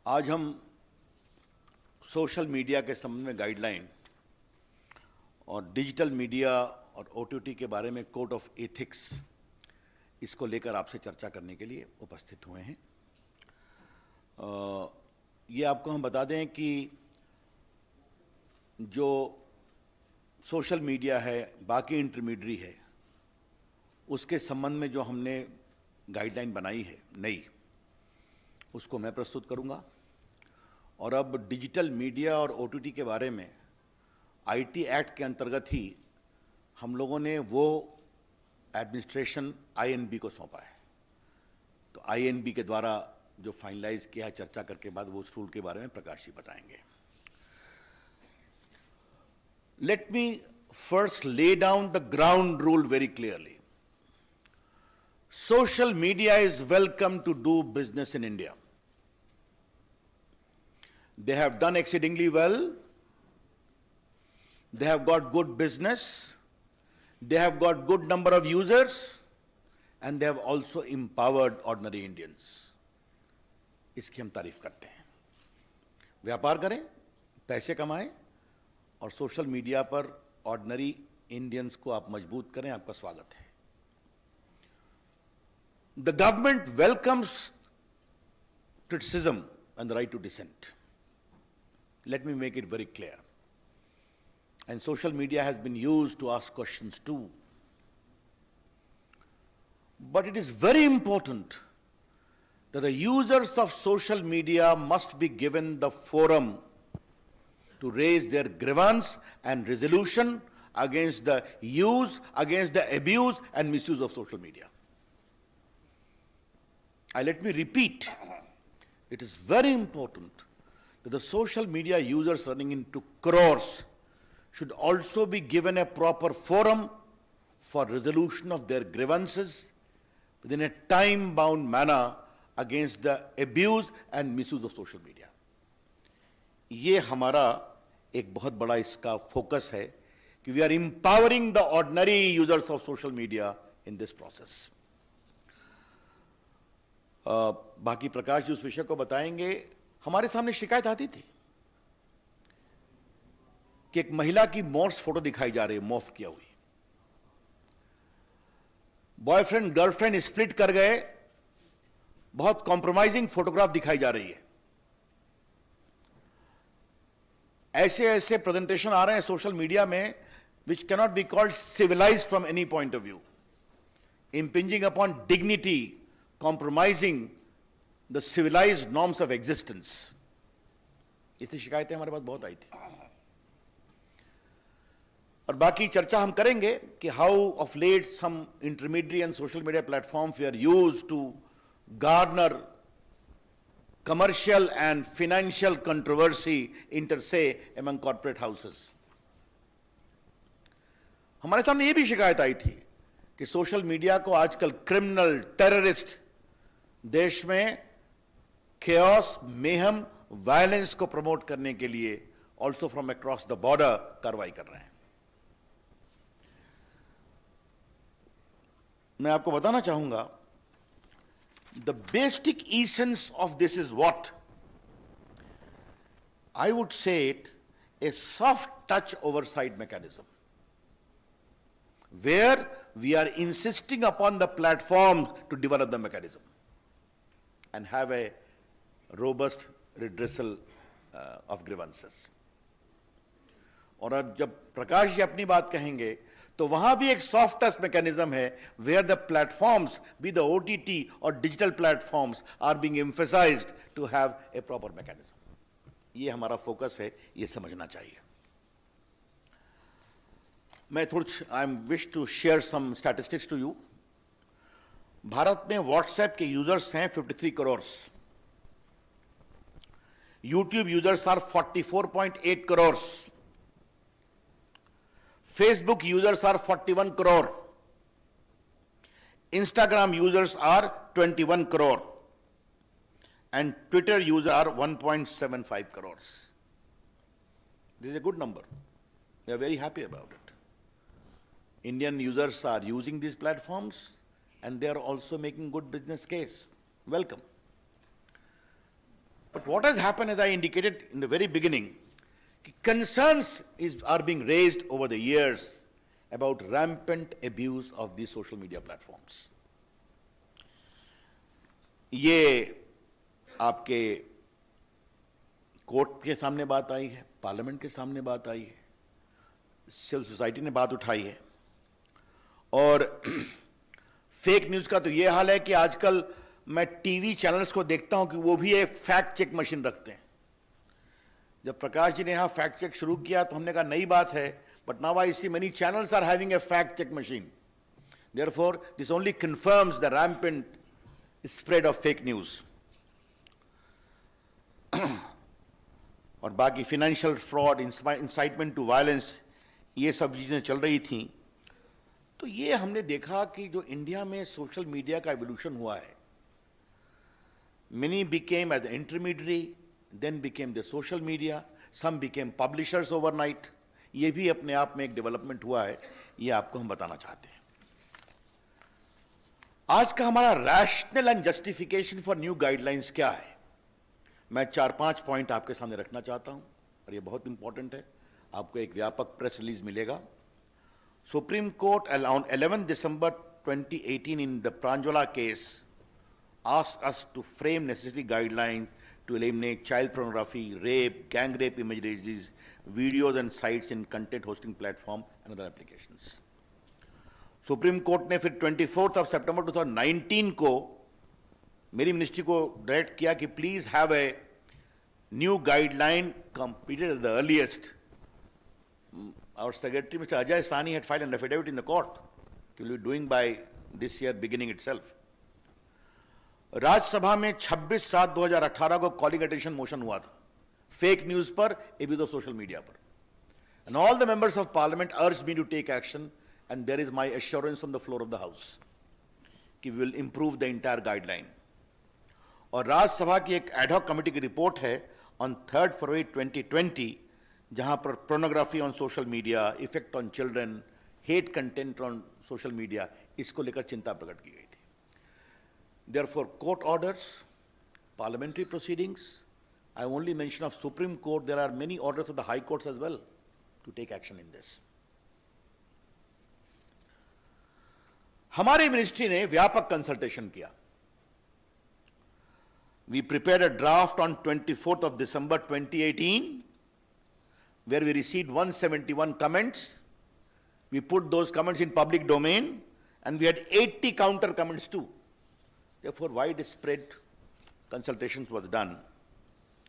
आज हम social media के संबंध में गाइडलाइन और डिजिटल मीडिया और ओटीटी के बारे में कोड ऑफ एथिक्स इसको लेकर आपसे चर्चा करने के लिए उपस्थित हुए हैं। ये आपको हम बता दें कि जो सोशल मीडिया है, बाकी इंटरमीडियरी है, उसके संबंध में जो हमने गाइडलाइन बनाई है नई, उसको मैं प्रस्तुत करूंगा। और अब डिजिटल मीडिया और ओटीटी के बारे में आईटी एक्ट के अंतर्गत ही हम लोगों ने वो एडमिनिस्ट्रेशन आईएनबी को सौंपा है। तो आईएनबी के द्वारा जो फाइनलाइज किया है, चर्चा करके बाद वो उस रूल के बारे में प्रकाश जी बताएंगे। Let me first lay down the ground rule very clearly. Social media is welcome to do business in India. They have done exceedingly well. They have got good business. They have got good number of users, and they have also empowered ordinary Indians. इसकी हम तारीफ करते हैं। व्यापार करें, पैसे कमाएं और सोशल मीडिया पर ऑर्डिनरी इंडियंस को आप मजबूत करें। आपका स्वागत है। The government welcomes criticism and the right to dissent. Let me make it very clear. And social media has been used to ask questions too. But it is very important that the users of social media must be given the forum to raise their grievance and resolution against the use, against the abuse and misuse of social media. Let me repeat, it is very important that the social media users running into crores should also be given a proper forum for resolution of their grievances within a time-bound manner against the abuse and misuse of social media. ये हमारा एक बहुत बड़ा इसका focus है कि we are empowering the ordinary users of social media in this process. बाकी प्रकाश जी उस विषय को बताएंगे। हमारे सामने शिकायत आती थी कि एक महिला की मॉर्फ फोटो दिखाई जा रही है, मॉर्फ किया हुई। बॉयफ्रेंड गर्लफ्रेंड स्प्लिट कर गए, बहुत कॉम्प्रोमाइजिंग फोटोग्राफ दिखाई जा रही है। ऐसे ऐसे प्रेजेंटेशन आ रहे हैं सोशल मीडिया में which cannot be called civilised from any point of view, impinging upon dignity, compromising the civilized norms of existence. इसकी शिकायतें हमारे पास बहुत आई थी। और बाकी चर्चा हम करेंगे कि how of late some intermediary and social media platforms were used to garner commercial and financial controversy inter se among corporate houses. हमारे सामने ये भी शिकायत आई थी कि सोशल मीडिया को आजकल क्रिमिनल, टेररिस्ट देश में chaos, mayhem, वायलेंस को प्रमोट करने के लिए also from across the border कार्रवाई कर रहे हैं। मैं आपको बताना चाहूंगा, the basic essence of this is what I would say it A soft touch oversight mechanism, where we are insisting upon the platforms to develop the mechanism and have a robust redressal of grievances. और अब जब प्रकाश जी अपनी बात कहेंगे तो वहां भी एक सॉफ्ट टच मैकेनिज्म है where the platforms, be the OTT or digital platforms, are being emphasized to have a proper mechanism. ये हमारा फोकस है, ये समझना चाहिए। मैं I wish to share some statistics to you. Bharat में व्हाट्सएप के यूजर्स हैं 53 crore, YouTube users are 44.8 crore, Facebook users are 41 crore, Instagram users are 21 crore and Twitter user are 1.75 crore. This is a good number, we are very happy about it. Indian users are using these platforms and they are also making good business case. Welcome. But what has happened, as I indicated in the very beginning, concerns are being raised over the years about rampant abuse of these social media platforms. ये आपके court के सामने बात आई है, parliament के सामने बात आई है, सिविल सोसाइटी ने बात उठाई है, और फेक न्यूज का तो ये हाल है कि आजकल मैं टीवी चैनल्स को देखता हूं कि वो भी एक फैक्ट चेक मशीन रखते हैं. जब प्रकाश जी ने यहां फैक्ट चेक शुरू किया तो हमने कहा नई बात है, but now I see many channels are having a fact check machine. Therefore this only confirms the rampant spread of fake news. और बाकी financial fraud, incitement to violence, ये सब चीजें चल रही थी. तो ये हमने देखा कि जो इंडिया में सोशल मीडिया का एवोल्यूशन हुआ है, many became as an intermediary, then became the social media, some became publishers overnight. ये भी अपने आप में एक डेवलपमेंट हुआ है, ये आपको हम बताना चाहते हैं. आज का हमारा rational and justification for new guidelines क्या है, मैं 4-5 पॉइंट आपके सामने रखना चाहता हूं, और ये बहुत इंपॉर्टेंट है. आपको एक व्यापक प्रेस रिलीज मिलेगा. Supreme Court on 11 December 2018 in the Pranjwala case asked us to frame necessary guidelines to eliminate child pornography, rape, gang rape images, videos and sites in content hosting platform and other applications. Supreme Court ने फिर 24 सितंबर 2019 को मेरी ministry को direct किया कि please have a new guideline completed at the earliest. Our secretary, Mr. Ajay Sani, had filed an affidavit in the court. He will be doing by this year beginning itself. Rajya Sabha में 26/7/2018 को calling attention motion हुआ था fake news पर, एबिदो social media पर. And all the members of parliament urged me to take action, and there is my assurance on the floor of the house कि we will improve the entire guideline. और राज्यसभा की एक ad hoc committee की report है on 3rd February 2020, जहां पर pornography on social media, effect on children, hate content on social media, इसको लेकर चिंता प्रकट की गई थी. Therefore court orders, parliamentary proceedings, I only mention of supreme court, there are many orders of the high courts as well to take action in this. हमारी ministry ने व्यापक कंसल्टेशन किया. We prepared a draft on 24 December 2018 where we received 171 comments. We put those comments in public domain, and we had 80 counter comments too. Therefore, widespread consultations was done,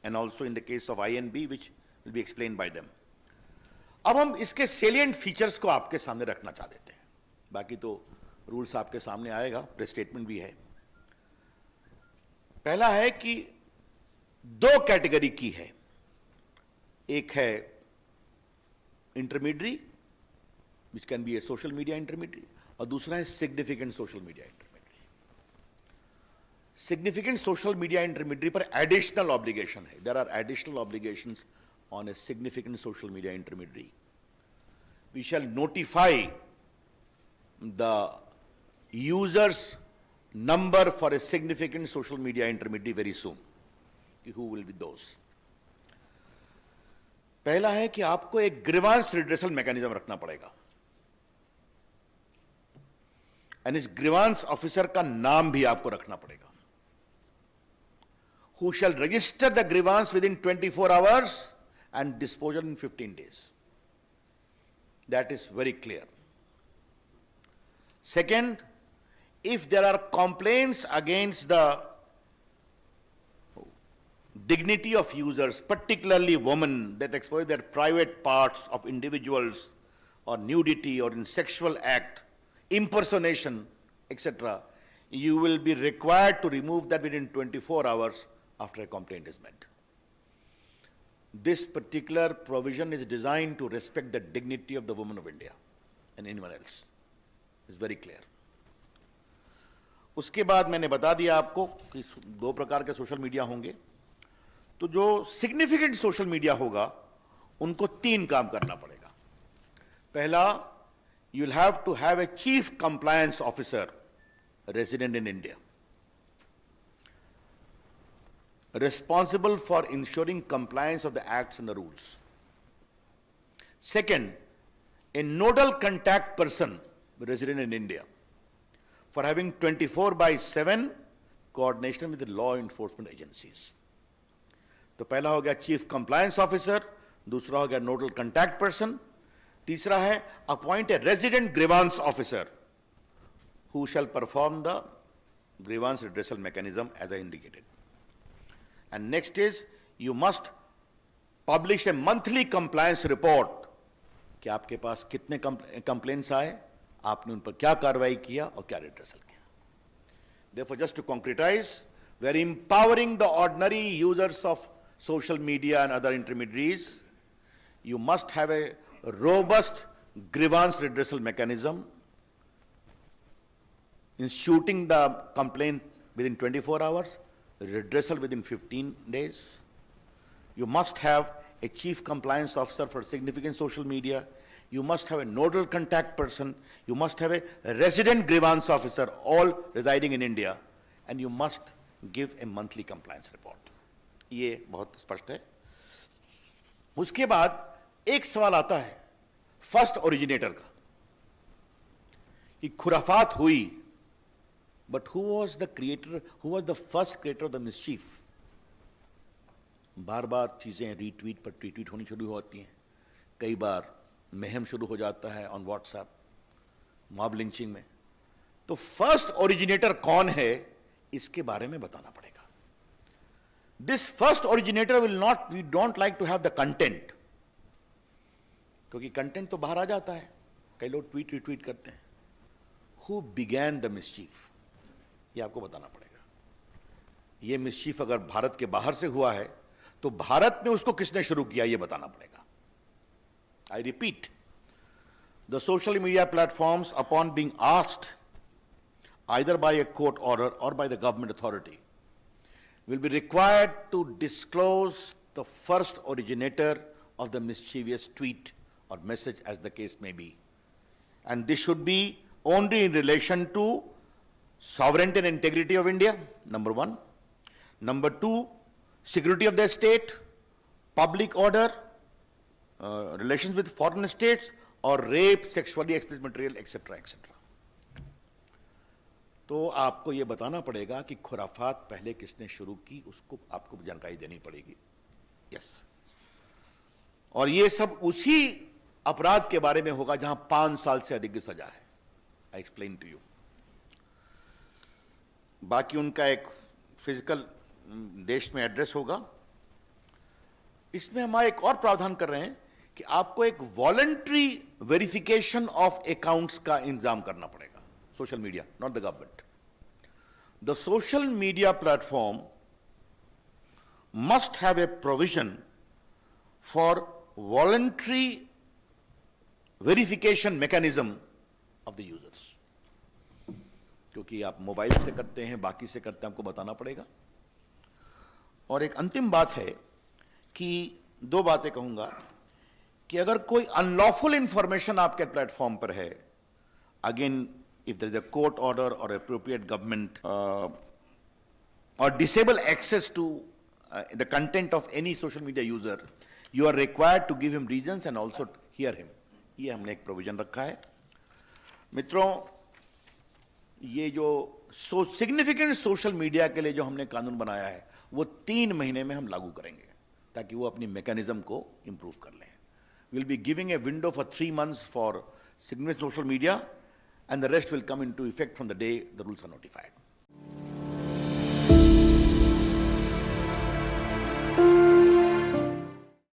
and also in the case of INB, which will be explained by them. अब हम इसके salient features को आपके सामने रखना चाह देते हैं. बाकी तो रूल्स आपके सामने आएगा, प्रेस स्टेटमेंट भी है. पहला है कि 2 कैटेगरी की है. एक है intermediary, which can be a social media intermediary, और दूसरा है significant social media intermediary. Significant social media intermediary पर एडिशनल ऑब्लिगेशन है. There are additional obligations on a significant social media intermediary. We shall notify the users number for a significant social media intermediary very soon, कि who will be दोस. पहला है कि आपको एक grievance redressal mechanism रखना पड़ेगा, and इस grievance officer का नाम भी आपको रखना पड़ेगा, who shall register the grievance with in 24 hours and disposal in 15 days. That is very clear. Second, if there are complaints against the dignity of users, particularly women, that expose their private parts of individuals, or nudity, or in sexual act, impersonation, etc., you will be required to remove that within 24 hours after a complaint is made. This particular provision is designed to respect the dignity of the women of India and anyone else. It's very clear. उसके बाद मैंने बता दिया आपको कि 2 प्रकार के social media होंगे. तो जो सिग्निफिकेंट सोशल मीडिया होगा उनको 3 काम करना पड़ेगा. पहला, you will have to have a chief compliance officer resident in India. responsible for ensuring compliance of the acts and the rules. Second, a nodal contact person resident in India for having 24/7 coordination with the law enforcement agencies. तो पहला हो गया chief compliance officer, दूसरा हो गया nodal contact person, तीसरा है appoint a resident grievance officer who shall perform the grievance redressal mechanism as I indicated. And next is you must publish a monthly compliance report कि आपके पास कितने complaints आए, आपने उन पर क्या कार्रवाई किया और क्या रिड्रेसल किया. Therefore, just to concretize, we are empowering the ordinary users of social media and other intermediaries. You must have a robust grievance redressal mechanism, instituting the complaint within 24 hours, redressal within 15 days. You must have a chief compliance officer for significant social media. You must have a nodal contact person. You must have a resident grievance officer, all residing in India. And you must give a monthly compliance report. ये बहुत स्पष्ट है. उसके बाद एक सवाल आता है फर्स्ट ओरिजिनेटर का कि खुराफात हुई, but who was the creator, who was the first creator of the mischief. बार बार चीजें रीट्वीट पर ट्वीट होनी शुरू होती हैं, कई बार महम शुरू हो जाता है ऑन व्हाट्सएप, मॉब लिंचिंग में. तो फर्स्ट ओरिजिनेटर कौन है, इसके बारे में बताना पड़ेगा. This first originator will not, we don't like to have the content, क्योंकि कंटेंट तो बाहर आ जाता है, कई लोग ट्वीट रिट्वीट करते हैं. हु बिगैन द मिसचीफ, ये आपको बताना पड़ेगा. ये मिसचीफ अगर भारत के बाहर से हुआ है तो भारत में उसको किसने शुरू किया, ये बताना पड़ेगा. I repeat, the social media platforms, upon being asked either by a court order or by the government authority, will be required to disclose the first originator of the mischievous tweet or message, as the case may be. And this should be only in relation to sovereignty and integrity of India, number one. Number two, security of the state, public order, relations with foreign states, or rape, sexually explicit material, etc., etc. तो आपको ये बताना पड़ेगा कि खुराफात पहले किसने शुरू की, उसको आपको जानकारी देनी पड़ेगी. यस. और ये सब उसी अपराध के बारे में होगा जहां 5 साल से अधिक की सजा है. I explain to you. बाकी उनका एक फिजिकल देश में एड्रेस होगा. इसमें हम एक और प्रावधान कर रहे हैं कि आपको एक वॉलंटरी वेरिफिकेशन ऑफ अकाउंट्स का इंतजाम करना पड़ेगा. Social media, not the government. The social media platform must have a provision for voluntary verification mechanism of the users. क्योंकि आप मोबाइल से करते हैं, बाकी से करते हैं, आपको बताना पड़ेगा. और एक अंतिम बात है कि 2 बातें कहूंगा कि अगर कोई अनलॉफुल इंफॉर्मेशन आपके प्लेटफॉर्म पर है, again if there is a court order और अप्रोप्रिएट गवर्नमेंट और disable access to the content of any social media user, you are required to give him reasons and also hear him. ये हमने एक provision रखा है. मित्रों, ये जो सिग्निफिकेंट सोशल मीडिया के लिए जो हमने कानून बनाया है वो 3 महीने में हम लागू करेंगे ताकि वो अपनी मैकेनिज्म को इंप्रूव कर लें. We'll be giving a window for 3 months for significant social media, and the rest will come into effect from the day the rules are notified.